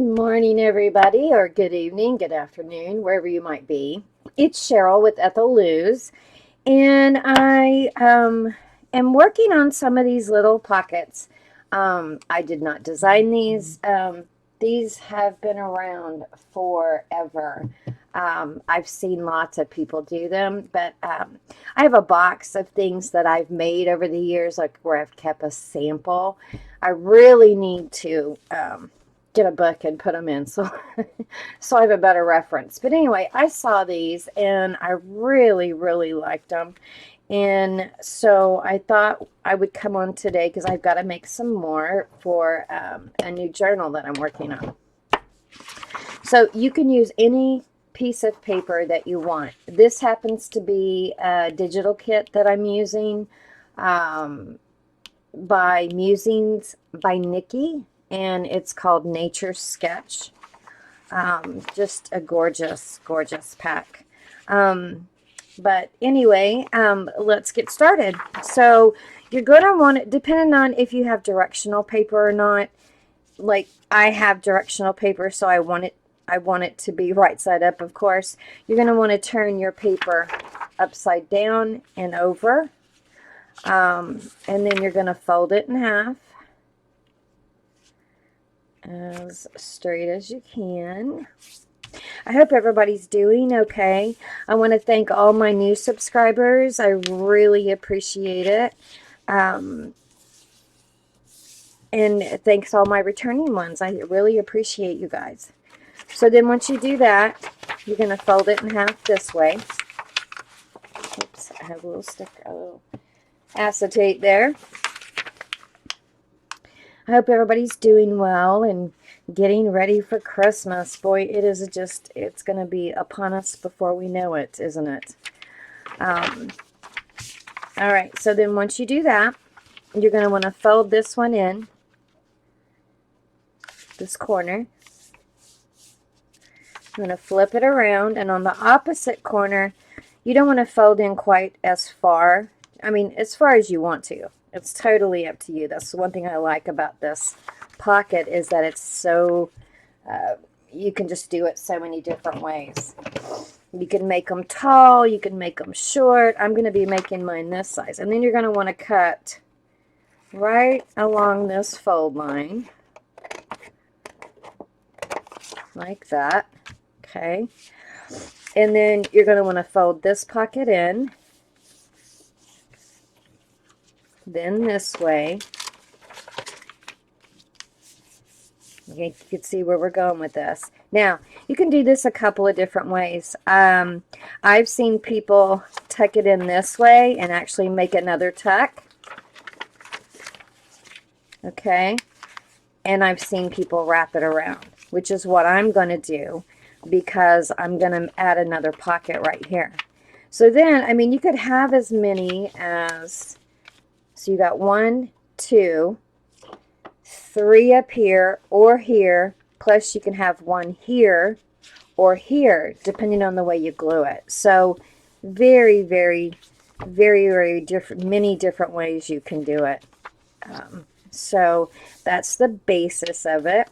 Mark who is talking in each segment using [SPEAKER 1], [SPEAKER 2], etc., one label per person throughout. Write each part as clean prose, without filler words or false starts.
[SPEAKER 1] morning, everybody, or good evening, good afternoon, wherever you might be. It's Cheryl with Ethel Lou's, and I am working on some of these little pockets. I did not design these. These have been around forever. I've seen lots of people do them, but I have a box of things that I've made over the years, like where I've kept a sample. I really need to get a book and put them in so so I have a better reference. But anyway, I saw these and I really liked them. And so I thought I would come on today because I've got to make some more for a new journal that I'm working on. So you can use any piece of paper that you want. This happens to be a digital kit that I'm using by Musings by Nikki, and it's called Nature Sketch. Just a gorgeous pack. But anyway, let's get started. So you're going to want it, depending on if you have directional paper or not. Like I have directional paper, so I want it to be right side up, of course. You're going to want to turn your paper upside down and over. And then you're going to fold it in half as straight as you can. I hope everybody's doing okay. I want to thank all my new subscribers. I really appreciate it. And thanks all my returning ones. I really appreciate you guys. So then once you do that, you're going to fold it in half this way. Oops, I have a little acetate there. I hope everybody's doing well and getting ready for Christmas. Boy, it's going to be upon us before we know it, isn't it? All right, so then once you do that, you're going to want to fold this one in, this corner. I'm going to flip it around, and on the opposite corner, you don't want to fold in quite as far. I mean, as far as you want to. It's totally up to you. That's the one thing I like about this pocket is that it's so, you can just do it so many different ways. You can make them tall, you can make them short. I'm going to be making mine this size. And then you're going to want to cut right along this fold line. Like that. Okay. And then you're going to want to fold this pocket in. Then this way. Okay, you can see where we're going with this. Now, you can do this a couple of different ways. I've seen people tuck it in this way and actually make another tuck. Okay. And I've seen people wrap it around, which is what I'm going to do because I'm going to add another pocket right here. So then, I mean, you could have as many as... So you got 1, 2, 3 up here or here, plus you can have one here or here, depending on the way you glue it. So very different, many different ways you can do it. So that's the basis of it.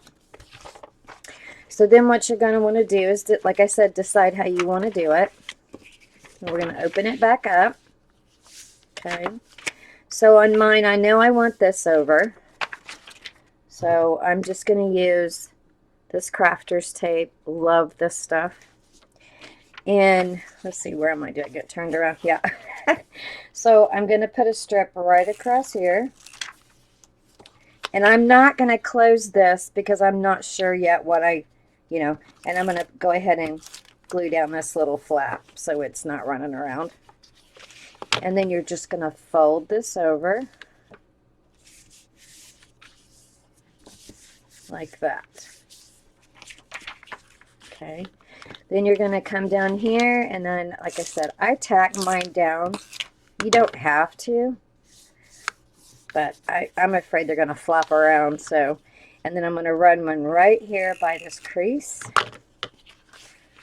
[SPEAKER 1] So then what you're going to want to do is, like I said, decide how you want to do it. And we're going to open it back up. Okay. So on mine, I know I want this over. So I'm just going to use this crafter's tape. Love this stuff. And let's see, where am I? Did I get turned around? Yeah. So I'm going to put a strip right across here. And I'm not going to close this because I'm not sure yet what and I'm going to go ahead and glue down this little flap so it's not running around. And then you're just going to fold this over like that. Okay. Then you're going to come down here, and then, like I said, I tack mine down. You don't have to, but I'm afraid they're going to flop around. So, and then I'm going to run one right here by this crease.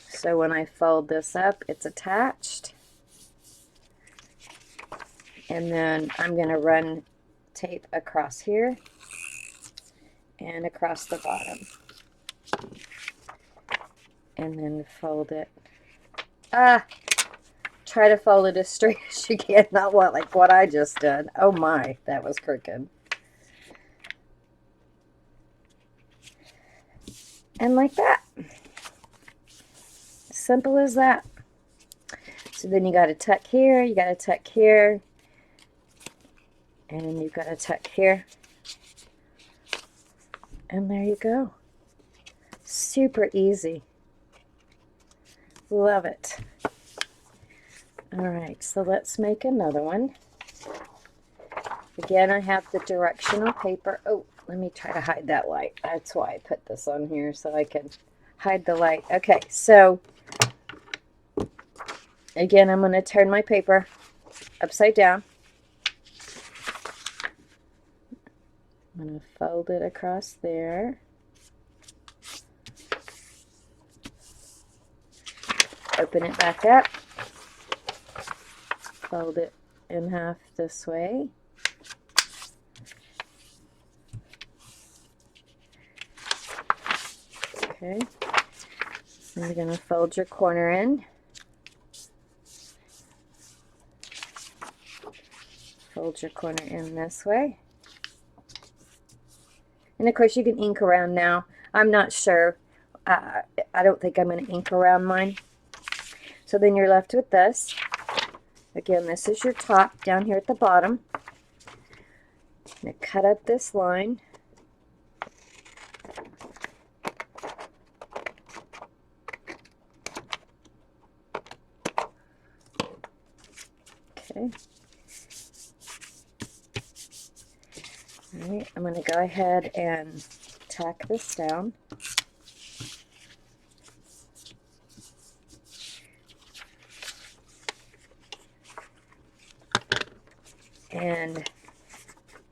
[SPEAKER 1] So when I fold this up, it's attached. And then I'm going to run tape across here and across the bottom. and then fold it. Try to fold it as straight as you can, not like what I just did. Oh my, that was crooked. And like that. Simple as that. So then you got to tuck here, you got to tuck here, and you've got to tuck here. And there you go. Super easy. Love it. All right, so let's make another one. Again, I have the directional paper. Oh, let me try to hide that light. That's why I put this on here, so I can hide the light. Okay, so again, I'm going to turn my paper upside down. I'm going to fold it across there. Open it back up. Fold it in half this way. Okay. And you're going to fold your corner in. Fold your corner in this way. And of course you can ink around now. I'm not sure. I don't think I'm going to ink around mine. So then you're left with this. Again, this is your top down here at the bottom. I'm going to cut up this line. Okay. All right, I'm going to go ahead and tack this down. And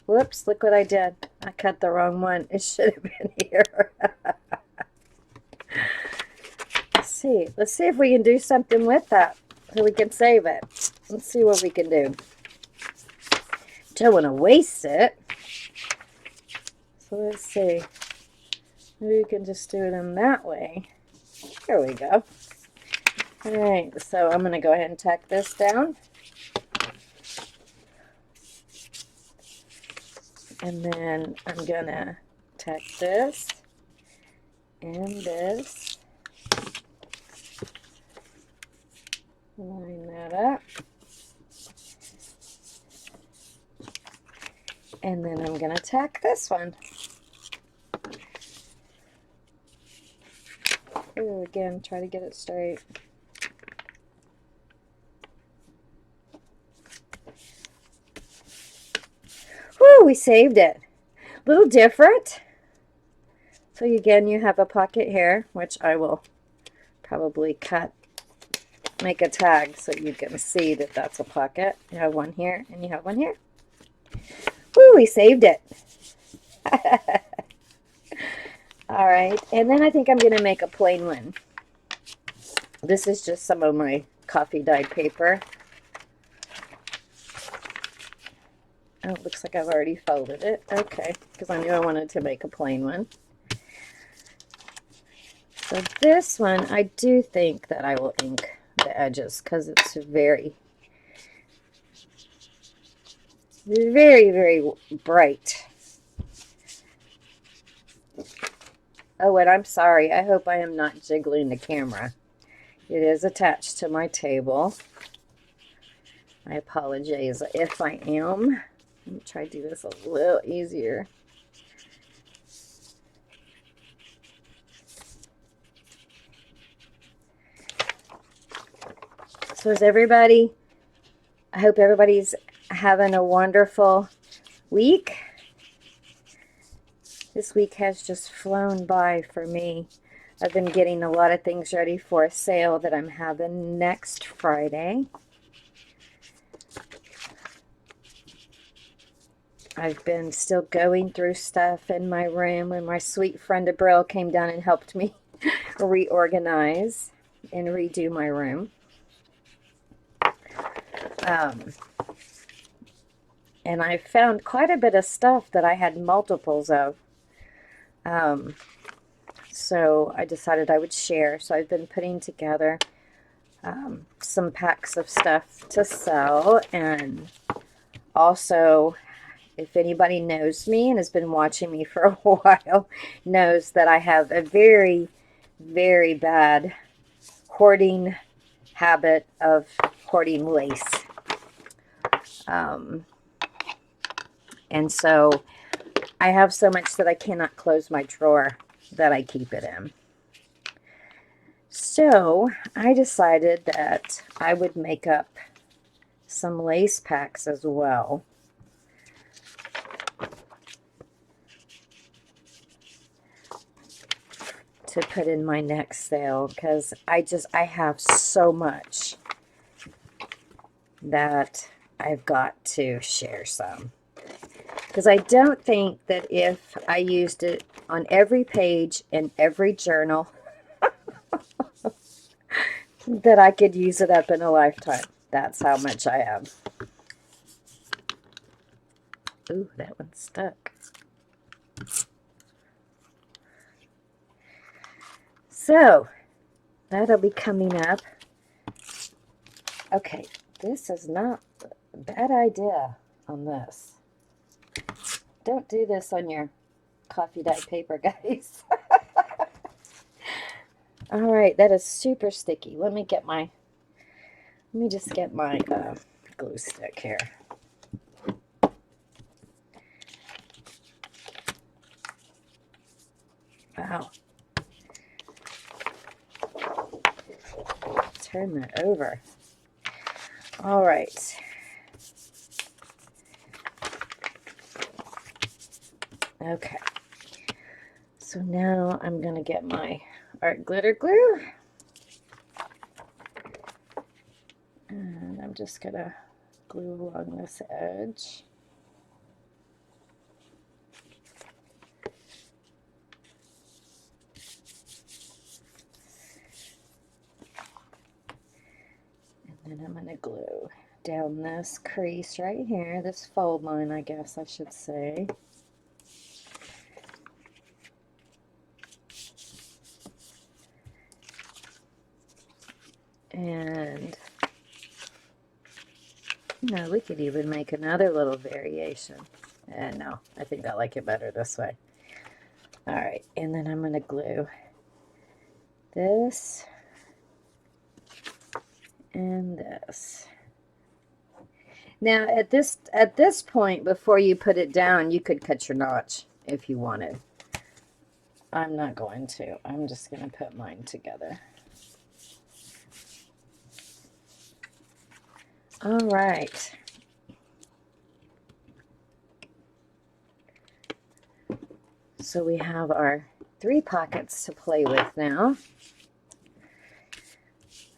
[SPEAKER 1] whoops, look what I did. I cut the wrong one. It should have been here. Let's see if we can do something with that so we can save it. Let's see what we can do. Don't want to waste it. So let's see. Maybe we can just do it in that way. There we go. All right, so I'm going to go ahead and tack this down. And then I'm going to tack this and this. Line that up. And then I'm going to tack this one. Ooh, again, try to get it straight. Whew, we saved it. A little different. So again, you have a pocket here, which I will probably cut, make a tag so you can see that that's a pocket. You have one here and you have one here. Woo, we saved it. All right, and then I think I'm going to make a plain one. This is just some of my coffee dyed paper. Oh, it looks like I've already folded it. Okay, because I knew I wanted to make a plain one. So this one, I do think that I will ink the edges because it's very, very bright. Oh, and I'm sorry. I hope I am not jiggling the camera. It is attached to my table. I apologize if I am. Let me try to do this a little easier. So is everybody, I hope everybody's having a wonderful week. This week has just flown by for me. I've been getting a lot of things ready for a sale that I'm having next Friday. I've been still going through stuff in my room, and my sweet friend Abril came down and helped me reorganize and redo my room. And I found quite a bit of stuff that I had multiples of. So I decided I would share. So I've been putting together some packs of stuff to sell. And also, if anybody knows me and has been watching me for a while, knows that I have a very, very bad hoarding habit of hoarding lace. And so I have so much that I cannot close my drawer that I keep it in. So I decided that I would make up some lace packs as well. To put in my next sale, because I have so much that I've got to share some. Because I don't think that if I used it on every page in every journal that I could use it up in a lifetime. That's how much I have. Ooh, that one's stuck. So, that'll be coming up. Okay, this is not a bad idea on this. Don't do this on your coffee dye paper, guys. All right, that is super sticky. Let me just get my glue stick here. Wow. Turn that over. All right. Okay. So now I'm going to get my art glitter glue. And I'm just going to glue along this edge. And then I'm going to glue down this crease right here, this fold line, I guess I should say. And, you know, we could even make another little variation. And no, I think I like it better this way. All right, and then I'm going to glue this and this. Now, at this point, before you put it down, you could cut your notch if you wanted. I'm not going to. I'm just going to put mine together. All right. So we have our 3 pockets to play with now.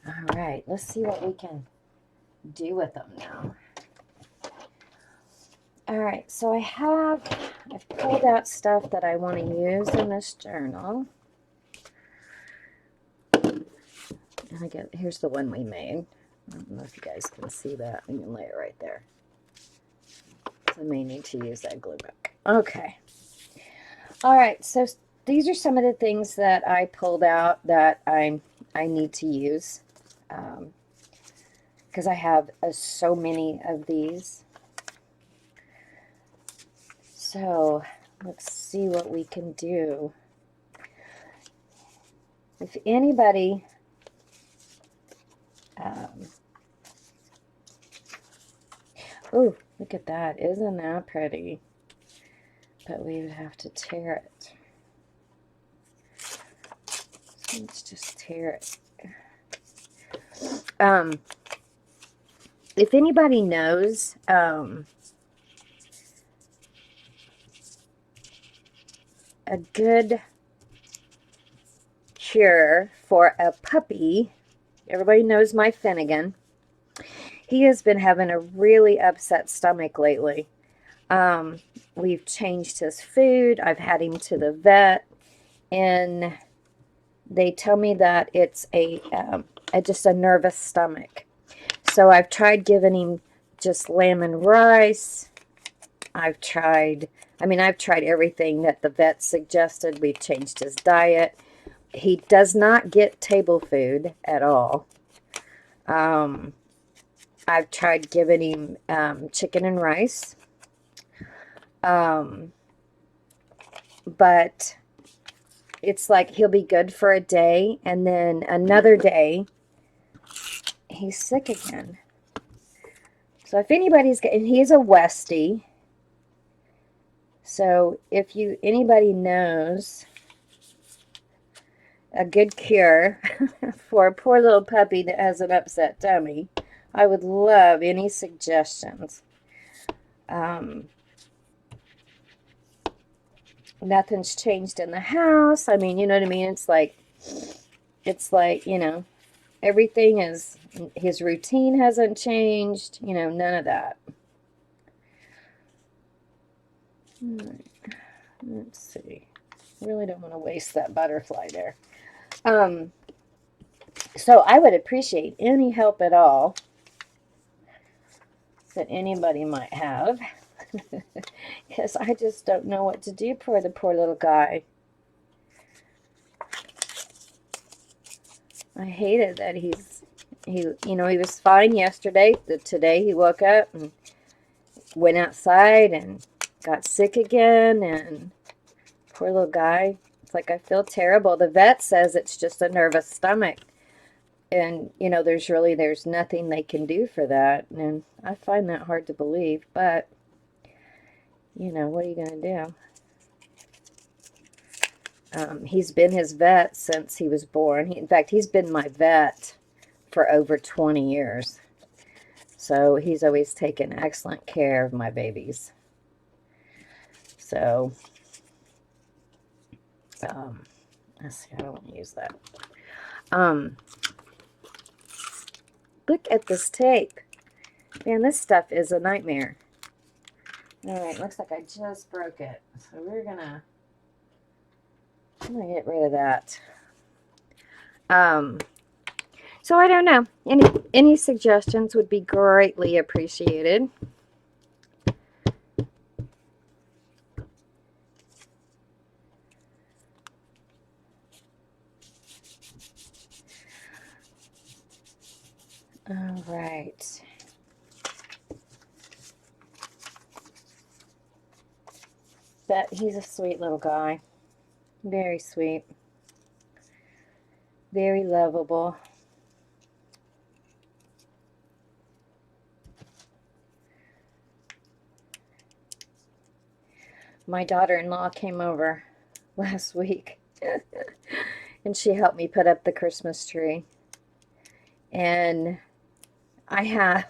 [SPEAKER 1] All right, let's see what we can do with them now. All right, so I've pulled out stuff that I want to use in this journal. And here's the one we made. I don't know if you guys can see that. I can lay it right there. So I may need to use that glue book. Okay. All right, so these are some of the things that I pulled out that I need to use. Because I have so many of these. So let's see what we can do. If anybody oh, look at that. Isn't that pretty? But we would have to tear it. So let's just tear it. If anybody knows a good cure for a puppy, everybody knows my Finnegan. He has been having a really upset stomach lately. We've changed his food. I've had him to the vet, and they tell me that it's just a nervous stomach. So I've tried giving him just lamb and rice. I've tried everything that the vet suggested. We've changed his diet. he does not get table food at all. I've tried giving him chicken and rice. But it's like he'll be good for a day, and then another day he's sick again. So if anybody's getting, he's a Westie. So if anybody knows a good cure for a poor little puppy that has an upset tummy, I would love any suggestions. Nothing's changed in the house. I mean, you know what I mean? It's like, you know, everything is, his routine hasn't changed, you know, none of that. Let's see. Really don't want to waste that butterfly there. So I would appreciate any help at all that anybody might have. Because I just don't know what to do for the poor little guy. I hated that he was fine yesterday. Today he woke up and went outside and got sick again, and poor little guy. It's like, I feel terrible. The vet says it's just a nervous stomach. And, you know, there's nothing they can do for that. And I find that hard to believe, but, you know, what are you going to do? He's been his vet since he was born. In fact, he's been my vet for over 20 years. So he's always taken excellent care of my babies. So, let's see, I don't want to use that. Look at this tape. Man, this stuff is a nightmare. All right, looks like I just broke it. So I'm gonna get rid of that. So I don't know. Any suggestions would be greatly appreciated. All right. But he's a sweet little guy. Very sweet. Very lovable. My daughter-in-law came over last week and she helped me put up the Christmas tree. And I'm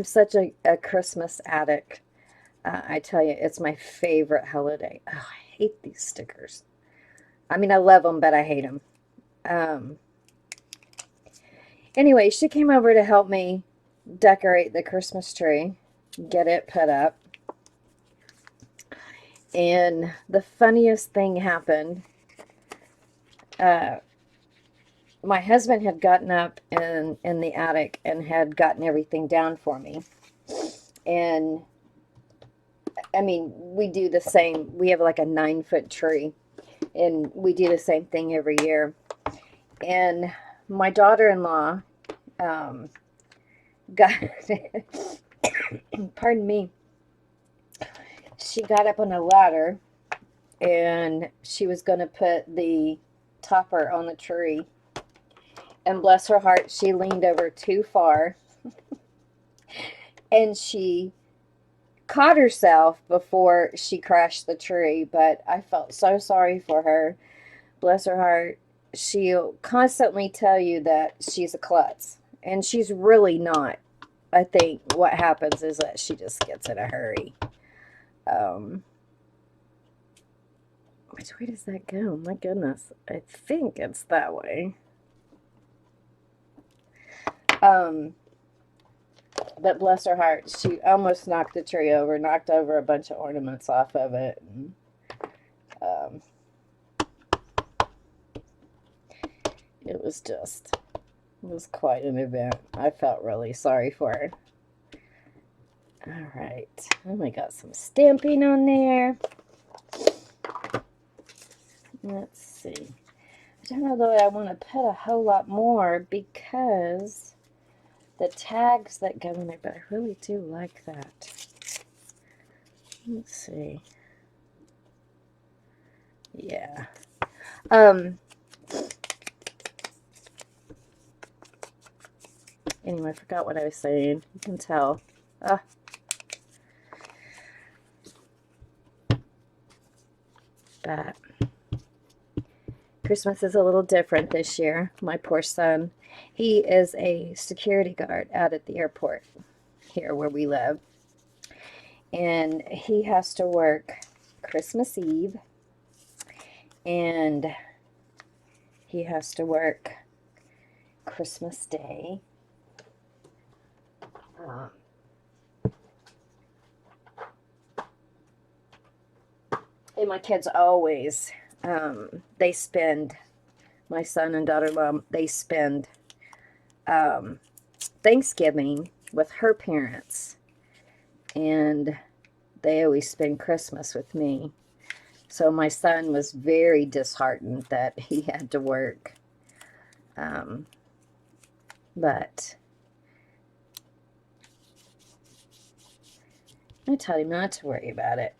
[SPEAKER 1] such a Christmas addict. I tell you, it's my favorite holiday. Oh, I hate these stickers. I mean, I love them, but I hate them. Anyway, she came over to help me decorate the Christmas tree, get it put up. And the funniest thing happened. My husband had gotten up in the attic and had gotten everything down for me. And, I mean, we do the same. We have like a 9-foot tree. And we do the same thing every year. And my daughter-in-law got, pardon me, she got up on a ladder and she was going to put the topper on the tree. And bless her heart, she leaned over too far. And she caught herself before she crashed the tree. But I felt so sorry for her. Bless her heart. She'll constantly tell you that she's a klutz. And she's really not. I think what happens is that she just gets in a hurry. Which way does that go? My goodness. I think it's that way. But bless her heart, she almost knocked the tree over, knocked over a bunch of ornaments off of it. And, it was quite an event. I felt really sorry for her. All right. Oh, we got some stamping on there. Let's see. I don't know that I want to put a whole lot more because the tags that go in it, but I really do like that. Let's see. Yeah. Anyway, I forgot what I was saying. You can tell. But Christmas is a little different this year. My poor son, he is a security guard out at the airport here where we live. And he has to work Christmas Eve. And he has to work Christmas Day. And my kids always, they spend, my son and daughter-in-law, they spend Thanksgiving with her parents. And they always spend Christmas with me. So my son was very disheartened that he had to work. But I told him not to worry about it.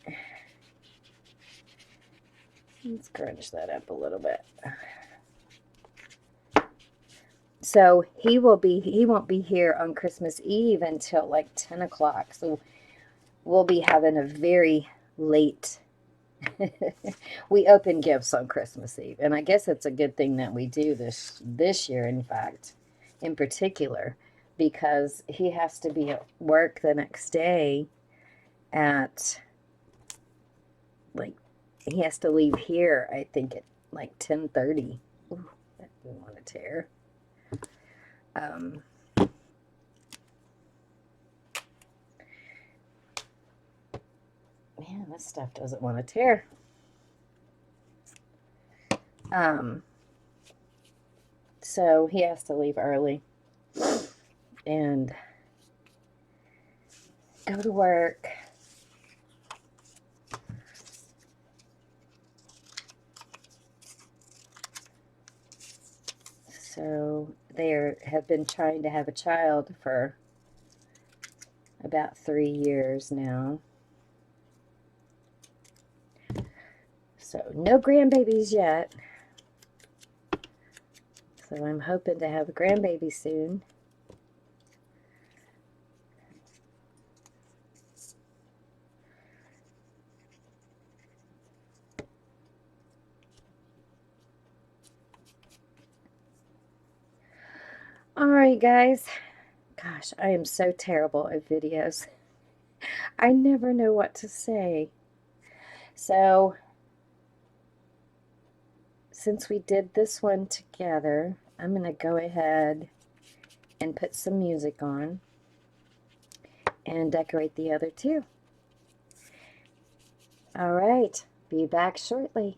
[SPEAKER 1] Let's crunch that up a little bit. So he won't be here on Christmas Eve until like 10 o'clock. So we'll be having a very late, we open gifts on Christmas Eve. And I guess it's a good thing that we do this year, in fact, in particular, because he has to be at work the next day at, like, he has to leave here, I think, at like 10:30. Ooh, that didn't want to tear. Man, this stuff doesn't want to tear. So he has to leave early and go to work. So they have been trying to have a child for about 3 years now. So no grandbabies yet. So I'm hoping to have a grandbaby soon. Alright guys, gosh, I am so terrible at videos. I never know what to say. So, since we did this one together, I'm going to go ahead and put some music on and decorate the other two. Alright, be back shortly.